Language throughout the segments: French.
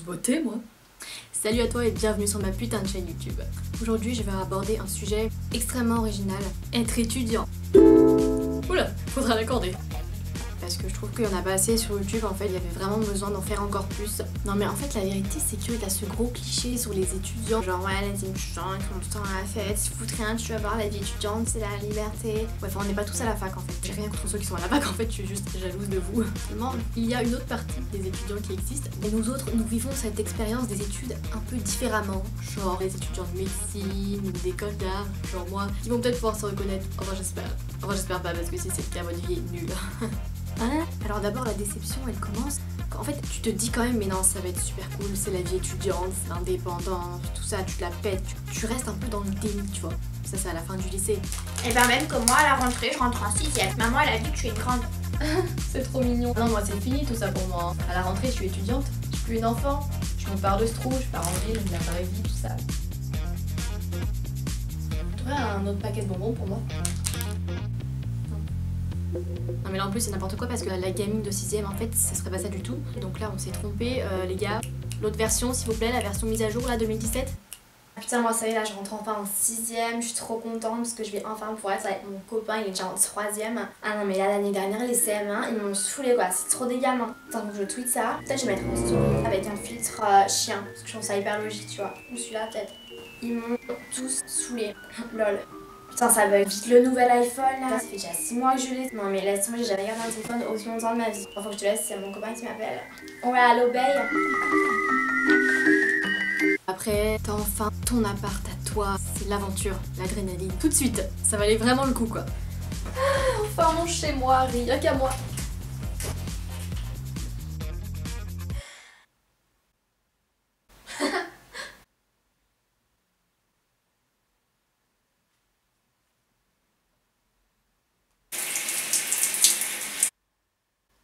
beauté, moi. Salut à toi et bienvenue sur ma putain de chaîne YouTube. Aujourd'hui, je vais aborder un sujet extrêmement original, être étudiant. Oula, faudra l'accorder. Parce que je trouve qu'il y en a pas assez sur YouTube, en fait, il y avait vraiment besoin d'en faire encore plus. Non mais en fait, la vérité, c'est qu'il y a ce gros cliché sur les étudiants. Genre, ouais, les étudiants, ils font tout le temps à la fête, ils foutent rien, tu vas voir, la vie étudiante, c'est la liberté. Ouais, enfin, on n'est pas tous à la fac, en fait. J'ai rien contre ceux qui sont à la fac, en fait, je suis juste jalouse de vous. Seulement, il y a une autre partie des étudiants qui existent. Et nous autres, nous vivons cette expérience des études un peu différemment. Genre, les étudiants de médecine ou d'école d'art, genre moi, qui vont peut-être pouvoir se reconnaître. Enfin, j'espère. Enfin, j'espère pas, parce que si c'est le cas, votre vie est nulle. Hein? Alors d'abord la déception elle commence quand en fait tu te dis quand même mais non ça va être super cool, c'est la vie étudiante, c'est indépendant, tout ça tu te la pètes, tu restes un peu dans le déni tu vois. Ça c'est à la fin du lycée. Et ben même comme moi à la rentrée je rentre en 6ème. Maman elle a dit que je suis une grande. C'est trop mignon. Non moi c'est fini tout ça pour moi. À la rentrée je suis étudiante, je suis plus une enfant, je me pars de Stroh, je pars en ville, la vraie vie, tout ça. Tu aurais un autre paquet de bonbons pour moi? Non mais là en plus c'est n'importe quoi parce que la gaming de 6ème en fait ça serait pas ça du tout. Donc là on s'est trompé les gars. L'autre version s'il vous plaît, la version mise à jour là 2017. Putain moi ça y est là je rentre enfin en 6ème, je suis trop contente parce que je vais enfin pouvoir être avec mon copain, il est déjà en 3ème. Ah non mais là l'année dernière les CM1 ils m'ont saoulé quoi, c'est trop des gamins. Attends que je tweete ça, peut-être je vais mettre en story avec un filtre chien parce que je trouve ça hyper logique tu vois. Ou celui-là peut-être. Ils m'ont tous saoulé. Lol. Putain ça bug vite le nouvel iPhone là, ça fait déjà 6 mois que je l'ai. Non mais laisse-moi, j'ai jamais regardé un téléphone aussi longtemps de ma vie. Enfin faut que je te laisse, c'est mon copain qui m'appelle. Ouais allo Bay. Après t'as enfin ton appart à toi, c'est l'aventure, l'adrénaline. Tout de suite, ça valait vraiment le coup quoi. Enfin mon chez moi, rien qu'à moi.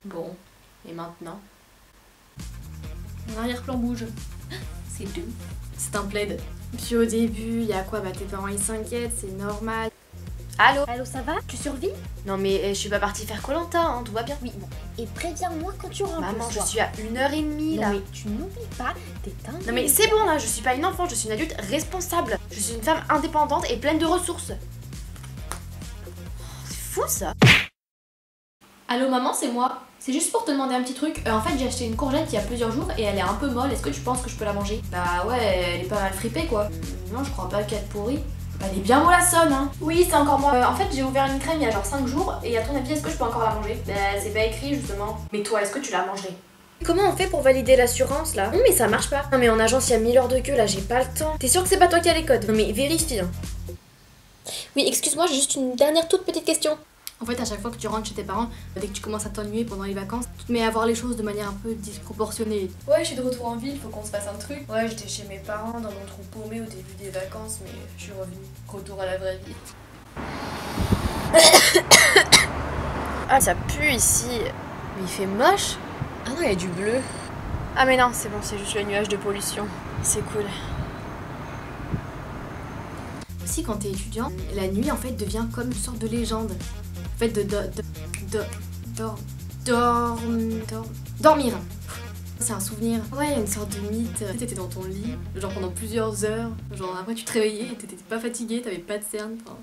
Bon, et maintenant? Mon arrière-plan bouge. C'est doux. C'est un plaid. Puis au début, il y a quoi? Bah tes parents ils s'inquiètent, c'est normal. Allô? Allô ça va? Tu survis? Non mais je suis pas partie faire Koh-Lanta, hein, tout va bien. Oui bon. Et préviens-moi quand tu rentres. Maman, je suis à 1h30 là. Non mais tu n'oublies pas, t'es dingue. Non mais c'est bon là, je suis pas une enfant, je suis une adulte responsable. Je suis une femme indépendante et pleine de ressources. C'est fou ça. Allô maman, c'est moi. C'est juste pour te demander un petit truc. En fait j'ai acheté une courgette il y a plusieurs jours et elle est un peu molle, est-ce que tu penses que je peux la manger? Bah ouais, elle est pas mal fripée quoi. Non je crois pas qu'elle est pourrie. Bah elle est bien mollassonne hein. Oui c'est encore moi. En fait j'ai ouvert une crème il y a genre 5 jours et à ton avis est-ce que je peux encore la manger? Bah c'est pas écrit justement. Mais toi est-ce que tu l'as mangée? Comment on fait pour valider l'assurance là? Non mais ça marche pas. Non mais en agence il y a 1000 heures de queue là, j'ai pas le temps. T'es sûr que c'est pas toi qui as les codes? Non mais vérifie hein. Oui excuse-moi j'ai juste une dernière toute petite question. En fait, à chaque fois que tu rentres chez tes parents, dès que tu commences à t'ennuyer pendant les vacances, tu te mets à voir les choses de manière un peu disproportionnée. Ouais, je suis de retour en ville, faut qu'on se fasse un truc. Ouais, j'étais chez mes parents dans mon trou paumé au début des vacances, mais je suis revenue. Retour à la vraie vie. Ah ça pue ici. Mais il fait moche. Ah non, il y a du bleu. Ah mais non, c'est bon, c'est juste le nuage de pollution. C'est cool. Aussi, quand t'es étudiant, la nuit en fait devient comme une sorte de légende. En fait, dormir. C'est un souvenir. Ouais, une sorte de mythe. T'étais dans ton lit, genre pendant plusieurs heures. Genre après tu te réveillais et t'étais pas fatigué, t'avais pas de cernes. Enfin...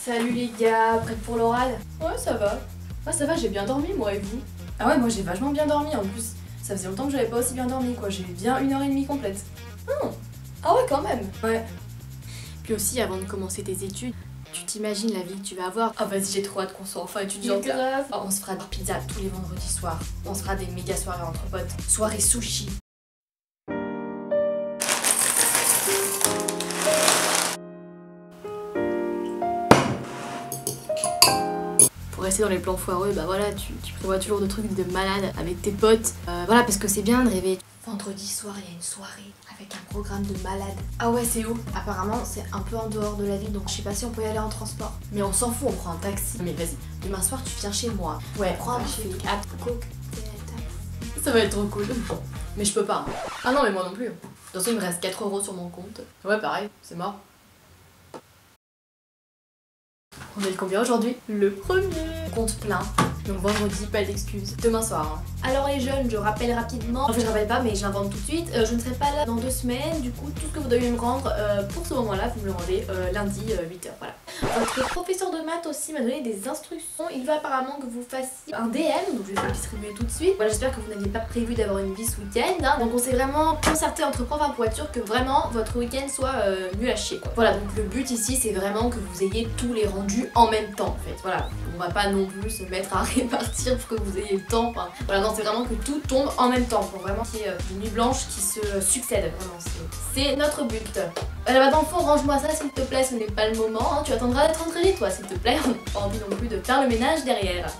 Salut les gars, prête pour l'oral? Ouais, ça va. Ouais, ça va, j'ai bien dormi moi et vous? Ah ouais, moi j'ai vachement bien dormi en plus. Ça faisait longtemps que j'avais pas aussi bien dormi quoi, j'ai bien 1h30 complète. Ah ouais, quand même. Ouais. Puis aussi, avant de commencer tes études, tu t'imagines la vie que tu vas avoir. Ah vas-y, j'ai trop hâte qu'on soit enfin étudiante. Grave. Oh, on se fera des pizzas tous les vendredis soirs. On se fera des méga soirées entre potes. Soirée sushi. Pour rester dans les plans foireux, bah voilà, tu prévois toujours de trucs de malade avec tes potes. Voilà, parce que c'est bien de rêver. Vendredi soir, il y a une soirée avec un programme de malade. Ah ouais, c'est où? Apparemment, c'est un peu en dehors de la ville, donc je sais pas si on peut y aller en transport. Mais on s'en fout, on prend un taxi. Mais vas-y, demain soir, tu viens chez moi. Ouais, prends un café, ça va être trop cool. Mais je peux pas. Ah non, mais moi non plus. De toute façon, il me reste 4 € sur mon compte. Ouais, pareil, c'est mort. On est le combien aujourd'hui? Le premier. Compte plein. Donc vendredi, pas d'excuses. Demain soir. Hein. Alors les jeunes, je rappelle rapidement, enfin je rappelle pas mais j'invente tout de suite, je ne serai pas là dans 2 semaines, du coup tout ce que vous devez me rendre pour ce moment là, vous me le rendez lundi 8h, voilà. Votre professeur de maths aussi m'a donné des instructions, il veut apparemment que vous fassiez un DM, donc je vais vous le distribuer tout de suite. Voilà, j'espère que vous n'aviez pas prévu d'avoir une vie ce week-end, hein. Donc on s'est vraiment concerté entre profs pour être sûr que vraiment votre week-end soit nul à chier quoi. Voilà, donc le but ici c'est vraiment que vous ayez tous les rendus en même temps en fait, voilà. On va pas non plus se mettre à répartir pour que vous ayez le temps, enfin, voilà, non c'est vraiment que tout tombe en même temps pour vraiment qu'il y ait des nuits blanches qui se succèdent, vraiment c'est notre but. Bah d'enfant, range-moi ça s'il te plaît, ce n'est pas le moment, hein. Tu attendras d'être entraîné toi s'il te plaît, on n'a pas envie non plus de faire le ménage derrière.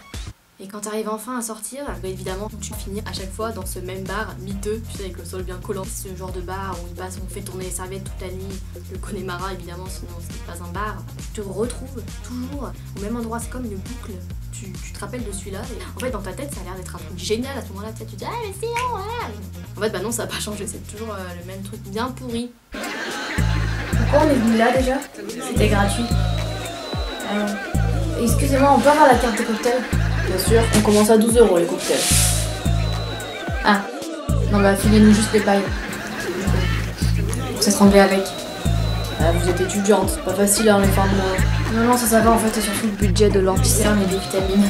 Et quand t'arrives enfin à sortir, bah évidemment tu finis à chaque fois dans ce même bar miteux, tu sais avec le sol bien collant. Ce genre de bar où on fait tourner les serviettes toute la nuit, le Connemara évidemment sinon c'est pas un bar. Tu te retrouves toujours au même endroit, c'est comme une boucle. Tu te rappelles de celui-là et en fait dans ta tête ça a l'air d'être un truc génial à ce moment-là, tu te dis ah mais c'est ouais. En fait bah non ça a pas changé, c'est toujours le même truc bien pourri. Pourquoi on est venu là déjà? C'était gratuit. Excusez-moi, on peut avoir la carte de cocktail? Bien sûr, on commence à 12 € les cocktails. Ah, non bah filez-nous juste les pailles. Pour s'étrangler avec. Ah, vous êtes étudiante, c'est pas facile hein les fins de mois. Non ça va en fait, c'est surtout le budget de l'anticerme et des vitamines.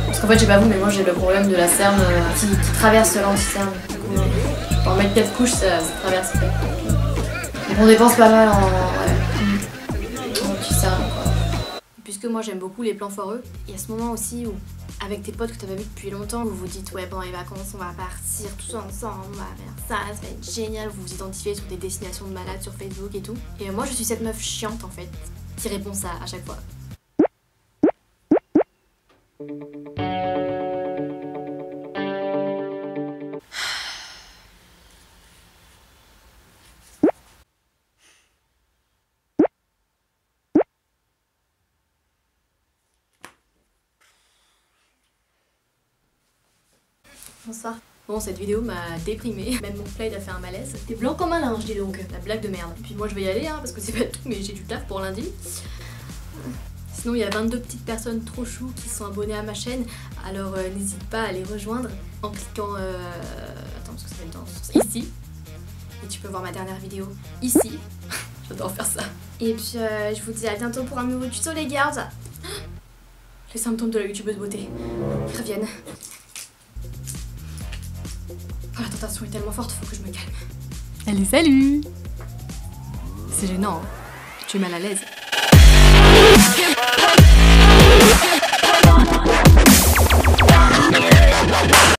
Parce qu'en fait je sais pas vous mais moi j'ai le problème de la cerne qui traverse l'anticerme. Du coup, en mettre 4 couches ça traverse. Donc on dépense pas mal en anticerme quoi. Puisque moi j'aime beaucoup les plans foireux, il y a ce moment aussi où avec tes potes que t'as pas vu depuis longtemps, vous vous dites ouais pendant les vacances on va partir tous ensemble, on va faire ça va être génial, vous vous identifiez sur des destinations de malades sur Facebook et tout. Et moi je suis cette meuf chiante en fait, qui répond ça à chaque fois. Bonsoir. Bon, cette vidéo m'a déprimée, même mon plaid a fait un malaise. T'es blanc comme un linge, dis donc, la blague de merde. Et puis moi je vais y aller, hein, parce que c'est pas tout, mais j'ai du taf pour lundi. Sinon il y a 22 petites personnes trop choues qui sont abonnées à ma chaîne, alors n'hésite pas à les rejoindre en cliquant... Attends, parce que ça va être dans... ici. Et tu peux voir ma dernière vidéo ici. J'adore faire ça. Et puis je vous dis à bientôt pour un nouveau tuto les girls. Les symptômes de la youtubeuse beauté reviennent. Oh, la tentation est tellement forte, faut que je me calme. Allez, salut! C'est gênant, hein. Tu es mal à l'aise.